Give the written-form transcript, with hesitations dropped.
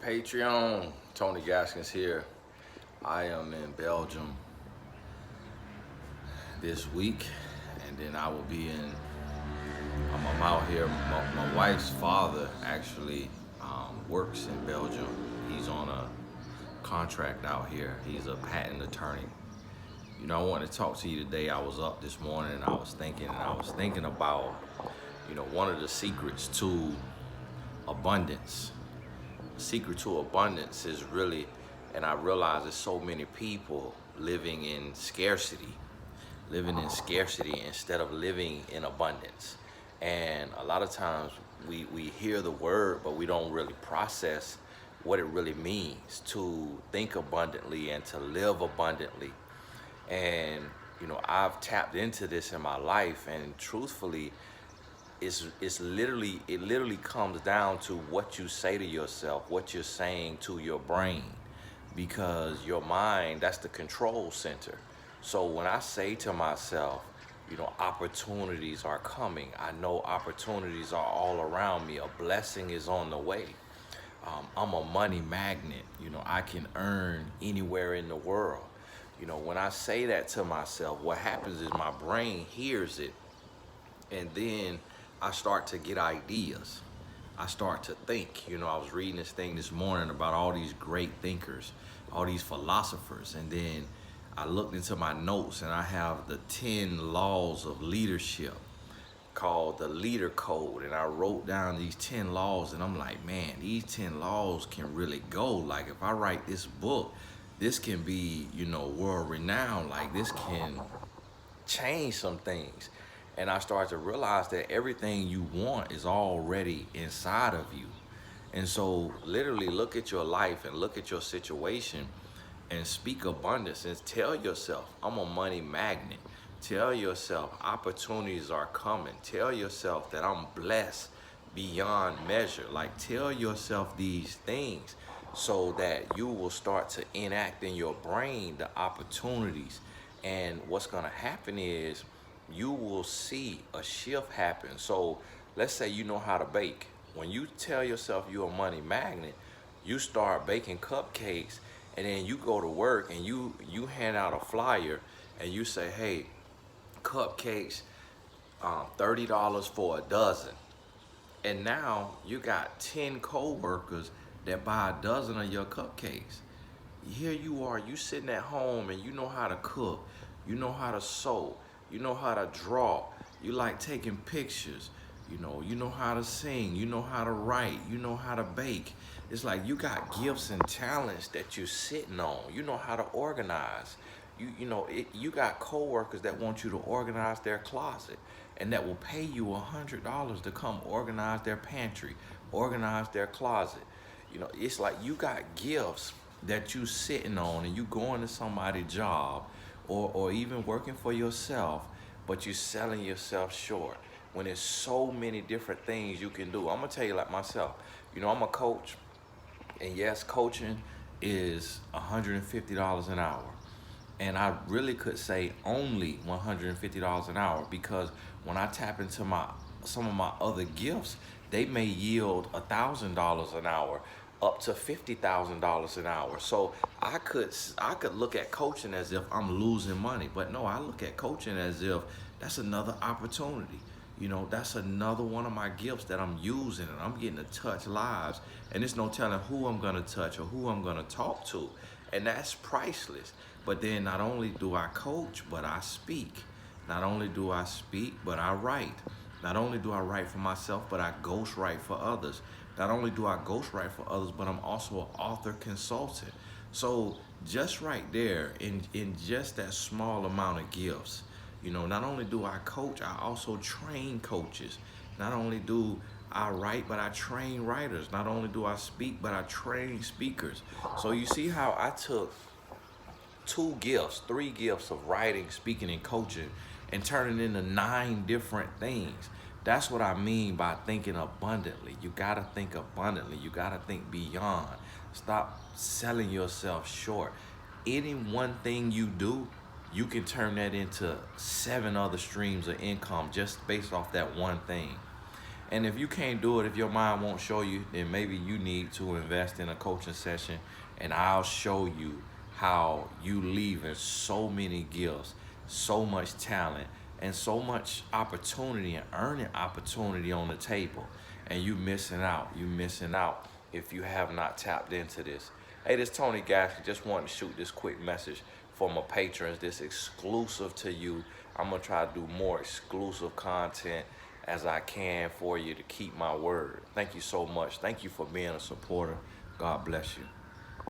Patreon, Tony Gaskins here. I am in Belgium this week, and then I will be I'm out here. My wife's father actually works in Belgium. He's on a contract out here. He's a patent attorney. I wanted to talk to you today. I was up this morning and I was thinking about, one of the secrets to abundance. Secret to abundance is really, and I realize there's so many people living in scarcity instead of living in abundance. And a lot of times we hear the word, but we don't really process what it really means to think abundantly and to live abundantly. And I've tapped into this in my life, and truthfully, it literally comes down to what you say to yourself, what you're saying to your brain, because your mind, that's the control center. So when I say to myself, opportunities are coming, I know opportunities are all around me, a blessing is on the way. I'm a money magnet, I can earn anywhere in the world. When I say that to myself, what happens is my brain hears it, and then I start to get ideas. I start to think. I was reading this thing this morning about all these great thinkers, all these philosophers, and then I looked into my notes and I have the 10 laws of leadership called the Leader Code, and I wrote down these 10 laws, and I'm like, man, these 10 laws can really go. Like, if I write this book, this can be, world renowned. Like, this can change some things. And I started to realize that everything you want is already inside of you. And so literally look at your life and look at your situation and speak abundance and tell yourself, I'm a money magnet. Tell yourself opportunities are coming. Tell yourself that I'm blessed beyond measure. Like, tell yourself these things so that you will start to enact in your brain the opportunities. And what's going to happen is you will see a shift happen. So let's say you know how to bake. When you tell yourself you're a money magnet, you start baking cupcakes, and then you go to work and you hand out a flyer and you say, hey, cupcakes, $30 for a dozen. And now you got 10 co-workers that buy a dozen of your cupcakes. Here you are, you sitting at home and you know how to cook, you know how to sew, you know how to draw, you like taking pictures, you know how to sing, you know how to write, you know how to bake. It's like you got gifts and talents that you're sitting on. You know how to organize. You got coworkers that want you to organize their closet and that will pay you $100 to come organize their pantry, organize their closet. It's like you got gifts that you sitting on, and you going to somebody's job or even working for yourself, but you're selling yourself short when there's so many different things you can do. I'm gonna tell you, like myself, I'm a coach, and yes, coaching is $150 an hour. And I really could say only $150 an hour, because when I tap into some of my other gifts, they may yield $1,000 an hour up to $50,000 an hour. So I could look at coaching as if I'm losing money, but no, I look at coaching as if that's another opportunity. That's another one of my gifts that I'm using, and I'm getting to touch lives, and there's no telling who I'm gonna touch or who I'm gonna talk to, and that's priceless. But then not only do I coach, but I speak. Not only do I speak, but I write. Not only do I write for myself, but I ghostwrite for others. Not only do I ghostwrite for others, but I'm also an author consultant. So just right there, in just that small amount of gifts, not only do I coach, I also train coaches. Not only do I write, but I train writers. Not only do I speak, but I train speakers. So you see how I took three gifts of writing, speaking, and coaching, and turning into 9 different things. That's what I mean by thinking abundantly. You gotta think abundantly. You gotta think beyond. Stop selling yourself short. Any one thing you do, you can turn that into 7 other streams of income just based off that one thing. And if you can't do it, if your mind won't show you, then maybe you need to invest in a coaching session, and I'll show you how you leaving so many gifts, so much talent, and so much opportunity and earning opportunity on the table. And you missing out. You missing out if you have not tapped into this. Hey, this Tony Gasky. Just wanted to shoot this quick message for my patrons. This exclusive to you. I'm gonna try to do more exclusive content as I can for you to keep my word. Thank you so much. Thank you for being a supporter. God bless you.